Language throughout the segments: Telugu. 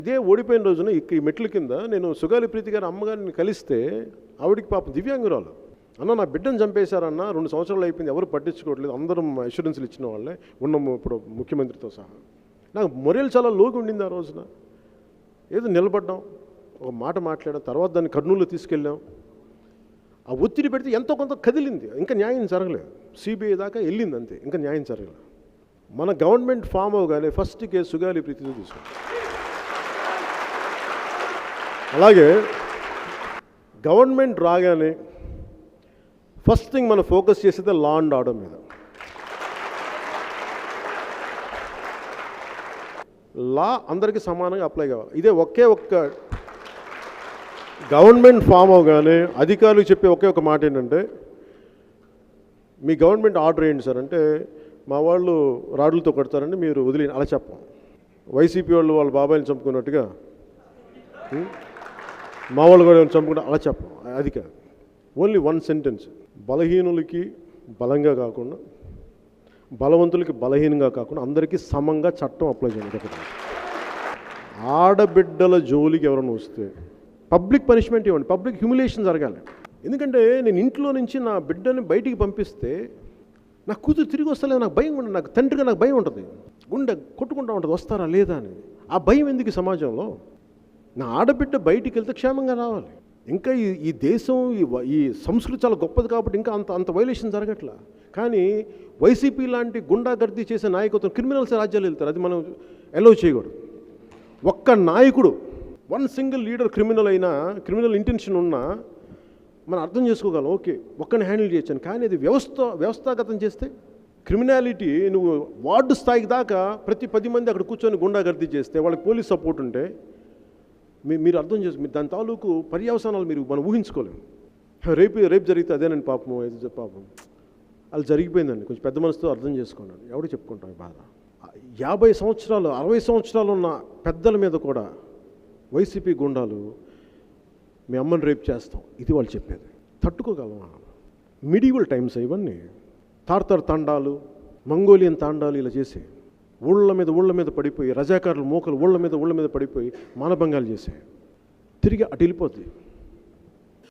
ఇదే ఓడిపోయిన రోజున ఈ మెట్ల కింద నేను సుగాలి ప్రీతి గారి అమ్మగారిని కలిస్తే ఆవిడికి పాపం దివ్యాంగురాలు. అన్న నా బిడ్డను చంపేశారన్న, 2 సంవత్సరాలు అయిపోయింది, ఎవరు పట్టించుకోవట్లేదు, అందరం అష్యూరెన్స్లు ఇచ్చిన వాళ్ళే ఉన్నాము ఇప్పుడు ముఖ్యమంత్రితో సహా. నాకు మొరేలు చాలా లోకి ఉండింది ఆ రోజున. ఏదో నిలబడ్డాం, ఒక మాట మాట్లాడాం, తర్వాత దాన్ని కర్నూలులో తీసుకెళ్ళాం. ఆ ఒత్తిడి పెడితే ఎంతో కొంత కదిలింది, ఇంకా న్యాయం జరగలేదు. సిబిఐ దాకా వెళ్ళింది అంతే, ఇంకా న్యాయం జరగలేదు. మన గవర్నమెంట్ ఫామ్ అవగానే ఫస్ట్ కేసు సుగాలి ప్రీతితో తీసుకుంటాం. అలాగే గవర్నమెంట్ రాగానే ఫస్ట్ థింగ్ మనం ఫోకస్ చేసేది లా అండ్ ఆర్డర్ మీద. లా అందరికీ సమానంగా అప్లై కావాలి. ఇదే ఒకే ఒక్క గవర్నమెంట్ ఫామ్ అవగానే అధికారులు చెప్పే ఒకే ఒక మాట ఏంటంటే, మీ గవర్నమెంట్ ఆర్డర్ ఏంటి సార్ అంటే, మా వాళ్ళు రాడ్లతో కొడతారండి మీరు వదిలి అలా చెప్పం. వైసీపీ వాళ్ళు వాళ్ళ బాబాయిని చంపుకున్నట్టుగా మా వాళ్ళు కూడా చంపుకుంటే అలా చెప్పం. అది కాదు, ఓన్లీ 1 సెంటెన్స్. బలహీనులకి బలంగా కాకుండా, బలవంతులకి బలహీనంగా కాకుండా అందరికీ సమంగా చట్టం అప్లై చేయండి. ఆడబిడ్డల జోలికి ఎవరైనా వస్తే పబ్లిక్ పనిష్మెంట్ ఇవ్వండి, పబ్లిక్ హ్యూమిలేషన్ జరగాలి. ఎందుకంటే నేను ఇంట్లో నుంచి నా బిడ్డని బయటికి పంపిస్తే నా కూతురు తిరిగి వస్తలేదు, నాకు భయం ఉంటుంది. నాకు తండ్రిగా నాకు భయం ఉంటుంది, గుండె కొట్టుకుంటూ ఉంటుంది, వస్తారా లేదా అని. ఆ భయం ఎందుకు సమాజంలో? నా ఆడబిడ్డ బయటికి వెళ్తే క్షేమంగా రావాలి. ఇంకా ఈ దేశం ఈ సంస్కృతి చాలా గొప్పది కాబట్టి ఇంకా అంత వైలేషన్ జరగట్లా. కానీ వైసీపీ లాంటి గుండాగర్దీ చేసే నాయకత్వం, క్రిమినల్స్ రాజ్యాలు వెళ్తారు, అది మనం అలౌ చేయకూడదు. ఒక్క నాయకుడు, 1 సింగిల్ లీడర్ క్రిమినల్ అయినా, క్రిమినల్ ఇంటెన్షన్ ఉన్నా మనం అర్థం చేసుకోగలం, ఓకే ఒక్కరిని హ్యాండిల్ చేయొచ్చాను. కానీ అది వ్యవస్థాగతం చేస్తే, క్రిమినాలిటీ నువ్వు వార్డు స్థాయికి దాకా ప్రతి 10 మంది అక్కడ కూర్చొని గుండాగర్దీ చేస్తే, వాళ్ళకి పోలీస్ సపోర్ట్ ఉంటే మీరు అర్థం చేసుకో, దాని తాలూకు పర్యవసానాలు మనం ఊహించుకోలేము. రేపు జరిగితే అదేనండి పాపం, పాపం అది జరిగిపోయిందండి, కొంచెం పెద్ద మనసుతో అర్థం చేసుకున్నాను, ఎవడు చెప్పుకుంటాం బాధ. 50 సంవత్సరాలు 60 సంవత్సరాలు ఉన్న పెద్దల మీద కూడా వైసీపీ గుండాలు మీ అమ్మని రేపు చేస్తాం, ఇది వాళ్ళు చెప్పేది. తట్టుకోగలమా? మిడివల్ టైమ్స్ ఇవన్నీ. తార్తార్ తాండాలు, మంగోలియన్ తాండాలు ఇలా చేసి ఊళ్ళ మీద పడిపోయి, రజాకారులు మోకలు ఊళ్ళ మీద పడిపోయి మానభంగాలు చేసే, తిరిగి అటు వెళ్ళిపోద్ది.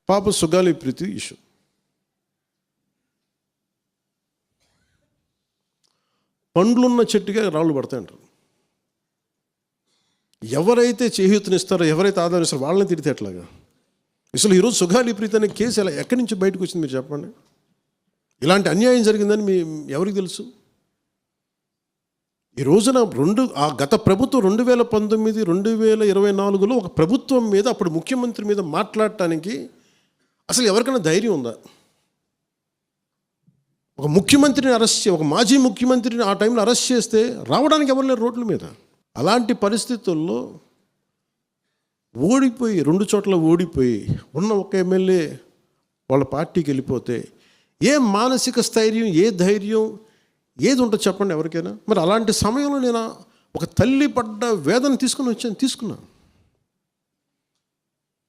పాప సుగాలి ప్రీతి ఇష్యూ. పండ్లున్న చెట్టుగా రాళ్ళు పడతాయంటారు. ఎవరైతే చేయూతనిస్తారో, ఎవరైతే ఆదరిస్తారో వాళ్ళని తిరిగితే ఎట్లాగా? అసలు ఈరోజు సుగాలి ప్రీతి అనే కేసు ఎలా ఎక్కడి నుంచి బయటకు వచ్చింది మీరు చెప్పండి. ఇలాంటి అన్యాయం జరిగిందని ఎవరికి తెలుసు? ఈ రోజున గత ప్రభుత్వం 2019, 2024లో ఒక ప్రభుత్వం మీద, అప్పుడు ముఖ్యమంత్రి మీద మాట్లాడటానికి అసలు ఎవరికైనా ధైర్యం ఉందా? ఒక ముఖ్యమంత్రిని అరెస్ట్ ఒక మాజీ ముఖ్యమంత్రిని ఆ టైంలో అరెస్ట్ చేస్తే రావడానికి ఎవరు లేరు రోడ్ల మీద. అలాంటి పరిస్థితుల్లో ఓడిపోయి 2 చోట్ల ఓడిపోయి ఉన్న ఒక ఎమ్మెల్యే వాళ్ళ పార్టీకి వెళ్ళిపోతే ఏ మానసిక స్థైర్యం, ఏ ధైర్యం, ఏది ఉంటుంది చెప్పండి ఎవరికైనా? మరి అలాంటి సమయంలో నేను ఒక తల్లి పడ్డ వేదన తీసుకున్నాను.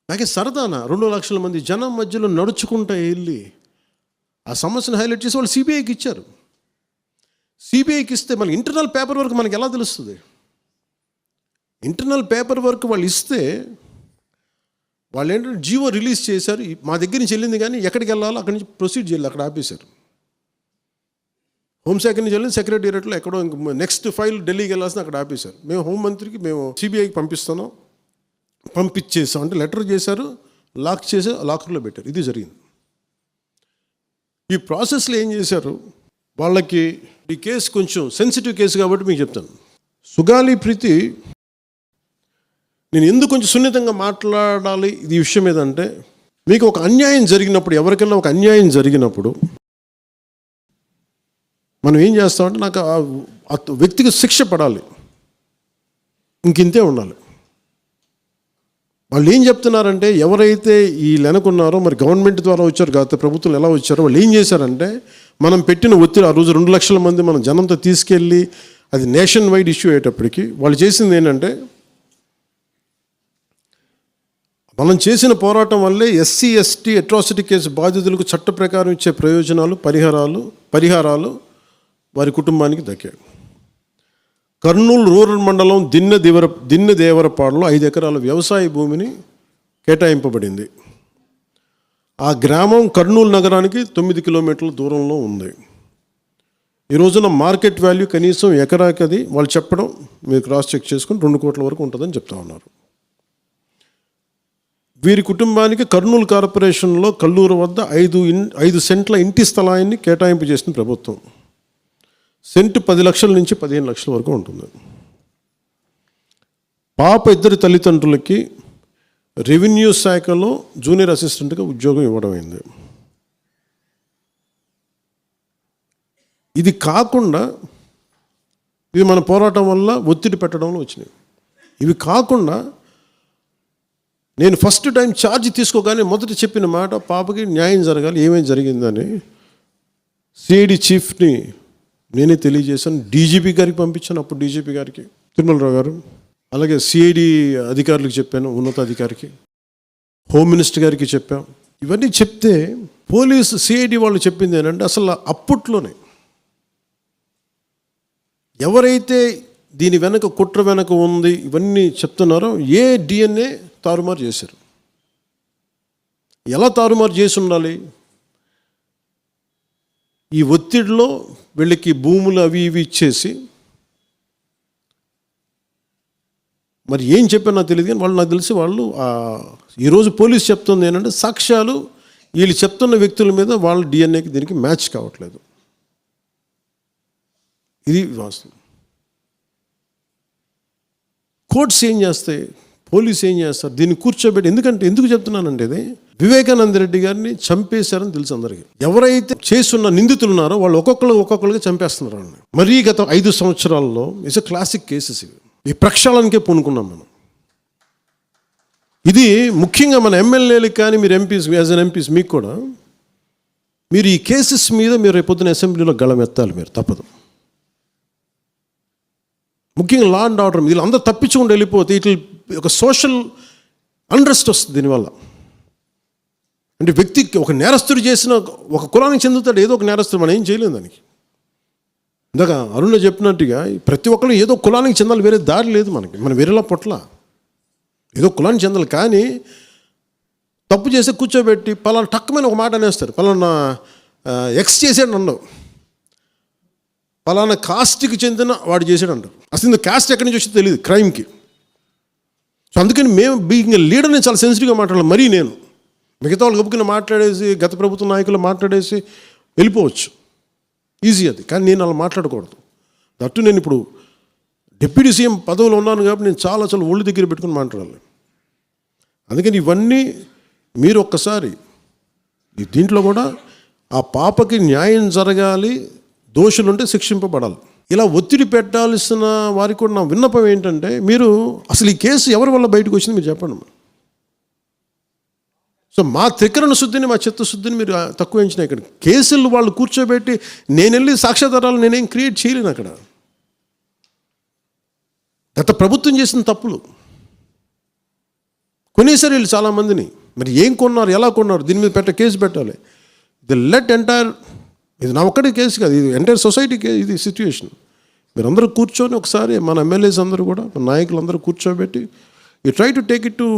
నాకే సరదానా 2 లక్షల మంది జనం మధ్యలో నడుచుకుంటూ వెళ్ళి ఆ సమస్యను హైలైట్ చేసి వాళ్ళు సిబిఐకి ఇచ్చారు. సిబిఐకి ఇస్తే మన ఇంటర్నల్ పేపర్ వర్క్ మనకి ఎలా తెలుస్తుంది? ఇంటర్నల్ పేపర్ వర్క్ వాళ్ళు ఇస్తే వాళ్ళు ఏంటంటే జీవో రిలీజ్ చేశారు, మా దగ్గర నుంచి వెళ్ళింది కానీ ఎక్కడికి వెళ్ళాలో అక్కడి నుంచి ప్రొసీడ్ చేయాలి, అక్కడ ఆపేశారు. హోంశాఖ నుంచి వెళ్ళింది సెక్రటేరియట్లో ఎక్కడో, నెక్స్ట్ ఫైల్ ఢిల్లీకి వెళ్ళాల్సిన అక్కడ ఆపేశారు. మేము హోంమంత్రికి మేము సిబిఐకి పంపించేసాం అంటే లెటర్ చేశారు, లాక్ చేసి లాకర్లో పెట్టారు. ఇది జరిగింది. ఈ ప్రాసెస్లో ఏం చేశారు, వాళ్ళకి ఈ కేసు కొంచెం సెన్సిటివ్ కేసు కాబట్టి మీకు చెప్తాను. సుగాలి ప్రీతి, నేను ఎందుకు కొంచెం సున్నితంగా మాట్లాడాలి ఈ విషయం ఏదంటే, మీకు ఒక అన్యాయం జరిగినప్పుడు, ఎవరికైనా ఒక అన్యాయం జరిగినప్పుడు మనం ఏం చేస్తామంటే, నాకు ఆ వ్యక్తికి శిక్ష పడాలి, ఇంకింతే ఉండాలి. వాళ్ళు ఏం చెప్తున్నారంటే, ఎవరైతే ఈ వెనకున్నారో, మరి గవర్నమెంట్ ద్వారా వచ్చారు, గత ప్రభుత్వం ఎలా వచ్చారో, వాళ్ళు ఏం చేశారంటే, మనం పెట్టిన ఒత్తిడి ఆ రోజు 2 లక్షల మంది మనం జనంతో తీసుకెళ్ళి అది నేషన్ వైడ్ ఇష్యూ అయ్యేటప్పటికి వాళ్ళు చేసింది ఏంటంటే, మనం చేసిన పోరాటం వల్లే ఎస్సీ ఎస్టీ అట్రాసిటీ కేసు బాధితులకు చట్ట ప్రకారం ఇచ్చే ప్రయోజనాలు, పరిహారాలు వారి కుటుంబానికి దక్కాయి. కర్నూలు రూరల్ మండలం దిన్నెదేవరపాడులో 5 ఎకరాల వ్యవసాయ భూమిని కేటాయింపబడింది. ఆ గ్రామం కర్నూలు నగరానికి 9 కిలోమీటర్ల దూరంలో ఉంది. ఈ రోజున మార్కెట్ వాల్యూ కనీసం ఎకరాకి అది వాళ్ళు చెప్పడం మీరు క్రాస్ చెక్ చేసుకుని 2 కోట్ల వరకు ఉంటుందని చెప్తా ఉన్నారు. వీరి కుటుంబానికి కర్నూలు కార్పొరేషన్లో కల్లూరు వద్ద 5 సెంట్ల ఇంటి స్థలాన్ని కేటాయింపు చేసిన ప్రభుత్వం. సెంటు 10 లక్షల నుంచి 15 లక్షల వరకు ఉంటుంది. పాప ఇద్దరి తల్లిదండ్రులకి రెవెన్యూ శాఖలో జూనియర్ అసిస్టెంట్గా ఉద్యోగం ఇవ్వడం అయింది. ఇది కాకుండా ఇది మన పోరాటం వల్ల ఒత్తిడి పెట్టడంలో వచ్చినాయి. ఇవి కాకుండా నేను ఫస్ట్ టైం ఛార్జ్ తీసుకోగానే మొదట చెప్పిన మాట, పాపకి న్యాయం జరగాలి, ఏమేమి జరిగిందని సిఐడి చీఫ్ని నేనే తెలియజేశాను. డీజీపీ గారికి పంపించాను, అప్పుడు డీజీపీ గారికి తిరుమలరావు గారు, అలాగే సిఐడి అధికారులకు చెప్పాను, ఉన్నతాధికారికి, హోమ్ మినిస్టర్ గారికి చెప్పాం. ఇవన్నీ చెప్తే పోలీసు సిఐడి వాళ్ళు చెప్పింది ఏంటంటే, అసలు అప్పట్లోనే ఎవరైతే దీని వెనక కుట్ర వెనక ఉంది ఇవన్నీ చెప్తున్నారో ఏ డిఎన్ఏ తారుమారు చేశారు. ఎలా తారుమారు చేసి ఉండాలి? ఈ ఒత్తిడిలో వీళ్ళకి భూములు అవి ఇవి ఇచ్చేసి, మరి ఏం చెప్పారు నాకు తెలియదు కానీ వాళ్ళు నాకు తెలిసి వాళ్ళు ఈరోజు పోలీసు చెప్తుంది ఏంటంటే, సాక్ష్యాలు వీళ్ళు చెప్తున్న వ్యక్తుల మీద వాళ్ళ డిఎన్ఏకి దీనికి మ్యాచ్ కావట్లేదు. ఇది వాస్తవం. కోర్ట్స్ ఏం చేస్తాయి, పోలీసు ఏం చేస్తారు, దీన్ని కూర్చోబెట్టి. ఎందుకు చెప్తున్నానంటే, ఇది వివేకానంద రెడ్డి గారిని చంపేశారని తెలుసు అందరికీ. ఎవరైతే చేస్తున్న నిందితులు ఉన్నారో వాళ్ళు ఒక్కొక్కరుగా చంపేస్తున్నారు వాళ్ళని. మరీ గత 5 సంవత్సరాల్లో ఇట్స్ ఎ క్లాసిక్ కేసెస్ ఇవి. ఈ ప్రక్షాళనకే పూనుకున్నాం మనం. ఇది ముఖ్యంగా మన ఎమ్మెల్యేలకు కానీ, మీరు ఎంపీస్, యాజ్ అన్ ఎంపీస్ మీకు కూడా, మీరు ఈ కేసెస్ మీద మీరు రేపొద్దున అసెంబ్లీలో గళం ఎత్తాలి. మీరు తప్పదు. ముఖ్యంగా లా అండ్ ఆర్డర్ వీళ్ళు అందరూ తప్పించుకుంటూ వెళ్ళిపోతే ఇట్లా ఒక సోషల్ అన్రెస్ట్ వస్తుంది దీనివల్ల. అంటే వ్యక్తికి ఒక నేరస్తుడు చేసిన ఒక కులానికి చెందుతాడు, ఏదో ఒక నేరస్తుడు, మనం ఏం చేయలేము దానికి. ఇందాక అరుణ చెప్పినట్టుగా ప్రతి ఒక్కరు ఏదో కులానికి చెందాలి, వేరే దారి లేదు మనకి. మనం వేరేలా పొట్ల ఏదో కులానికి చెందాలి. కానీ తప్పు చేస్తే కూర్చోబెట్టి పలానా టక్కుమైన ఒక మాట అనేస్తారు, పలానా ఎక్స్ చేసాడు నన్ను, పలానా కాస్ట్కి చెందిన వాడు చేసాడు అంటారు. అసలు ఇంత కాస్ట్ ఎక్కడి నుంచి వచ్చి తెలియదు క్రైమ్కి. సో అందుకని మేము బీయింగ్ లీడర్ని చాలా సెన్సిటివ్గా మాట్లాడాలి. మరీ నేను మిగతా వాళ్ళు గబుకుని మాట్లాడేసి, గత ప్రభుత్వ నాయకులు మాట్లాడేసి వెళ్ళిపోవచ్చు, ఈజీ అది. కానీ నేను అలా మాట్లాడకూడదు. దట్టు నేను ఇప్పుడు డిప్యూటీ సీఎం పదవిలో ఉన్నాను కాబట్టి నేను చాలా ఒళ్ళు దగ్గర పెట్టుకుని మాట్లాడాలి. అందుకని ఇవన్నీ మీరు ఒక్కసారి దీంట్లో కూడా ఆ పాపకి న్యాయం జరగాలి, దోషులుంటే శిక్షింపబడాలి. ఇలా ఒత్తిడి పెట్టాల్సిన వారికి కూడా నా విన్నపం ఏంటంటే, మీరు అసలు ఈ కేసు ఎవరి వల్ల బయటకు వచ్చింది మీరు చెప్పండి. సో మా త్రికరణ శుద్ధిని, మా చిత్తశుద్ధిని మీరు తక్కువ ఎంచినా. ఇక్కడ కేసులు వాళ్ళు కూర్చోబెట్టి నేను వెళ్ళి సాక్ష్యాధారాలు నేనేం క్రియేట్ చేయలేను. అక్కడ గత ప్రభుత్వం చేసిన తప్పులు కొనేసారు వీళ్ళు చాలామందిని. మరి ఏం కొన్నారు, ఎలా కొన్నారు, దీని మీద కేసు పెట్టాలి. ది లెట్ ఎంటైర్, ఇది నా ఒక్కటి కేసు కాదు, ఇది ఎంటైర్ సొసైటీకి ఇది సిచ్యువేషన్. మీరందరూ కూర్చొని ఒకసారి మన ఎమ్మెల్యేస్ అందరూ కూడా, మన నాయకులందరూ కూర్చోబెట్టి you try to take it to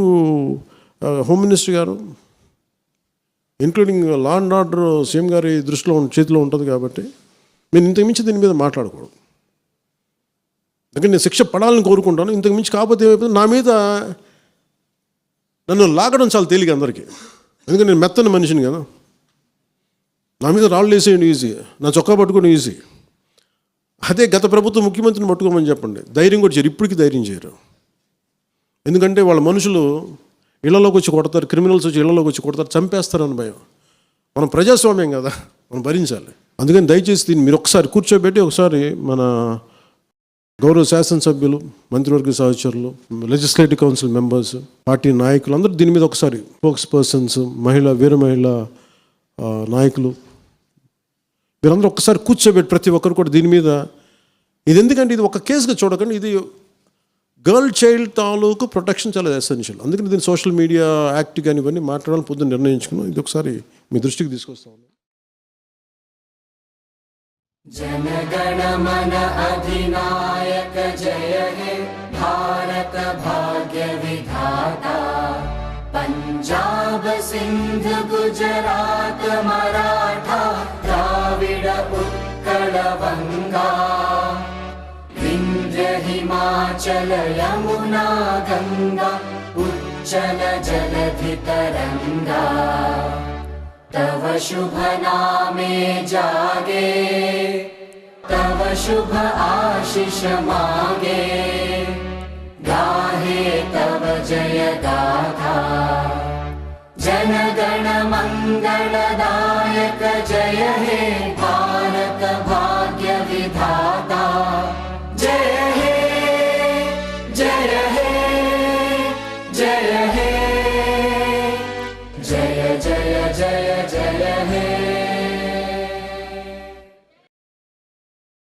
home minister గారు, including law and order CM గారి దృష్టిలో చేతిలో ఉంటుంది. కాబట్టి నేను ఇంతకు మించి దీని మీద మాట్లాడకూడదు. అందుకని నేను శిక్ష పడాలని కోరుకుంటాను. ఇంతకు మించి కాకపోతే ఏమైపోతుంది, నా మీద నన్ను లాగడం చాలా తేలిక అందరికీ. ఎందుకంటే నేను మెత్తని మనిషిని కదా, నా మీద రాళ్ళు వేసేయండి ఈజీ, నా చొక్కా పట్టుకోవడం ఈజీ. అదే గత ప్రభుత్వం ముఖ్యమంత్రిని పట్టుకోమని చెప్పండి, ధైర్యం కూడా చేయరు. ఇప్పటికీ ధైర్యం చేయరు. ఎందుకంటే వాళ్ళ మనుషులు ఇళ్లలోకి వచ్చి కొడతారు, క్రిమినల్స్ వచ్చి ఇళ్లలోకి వచ్చి కొడతారు, చంపేస్తారని భయం. మనం ప్రజాస్వామ్యం కదా, మనం భరించాలి. అందుకని దయచేసి దీన్ని మీరు ఒకసారి కూర్చోబెట్టి, ఒకసారి మన గౌరవ శాసనసభ్యులు, మంత్రివర్గ సహచరులు, లెజిస్లేటివ్ కౌన్సిల్ మెంబర్స్, పార్టీ నాయకులు అందరూ దీని మీద ఒకసారి, స్పోక్స్ పర్సన్స్, వీర మహిళ నాయకులు, మీరందరూ ఒక్కసారి కూర్చోబెట్టి ప్రతి ఒక్కరు కూడా దీని మీద, ఇది ఎందుకంటే ఇది ఒక కేసుగా చూడకండి, ఇది గర్ల్ చైల్డ్ తాలూకు ప్రొటెక్షన్ చాలా ఎసెన్షియల్. అందుకని దీన్ని సోషల్ మీడియా యాక్ట్ కానీ ఇవన్నీ మాట్లాడాలని పొద్దున్న నిర్ణయించుకున్నాం. ఇది ఒకసారి మీ దృష్టికి తీసుకొస్తాను. जनगण मन अधिनायक जय हे भारत भाग्य विधाता। पंजाब सिंध गुजरात मराठा द्राविड उत्कल बंगा। विंध्य हिमाचल यमुना गंगा उच्चल जलधि तरंगा। तव शुभ नामे जागे तव शुभ आशीष मागे। गाहे तव जय गाथा जनगण मंगलदायक जय हे भारत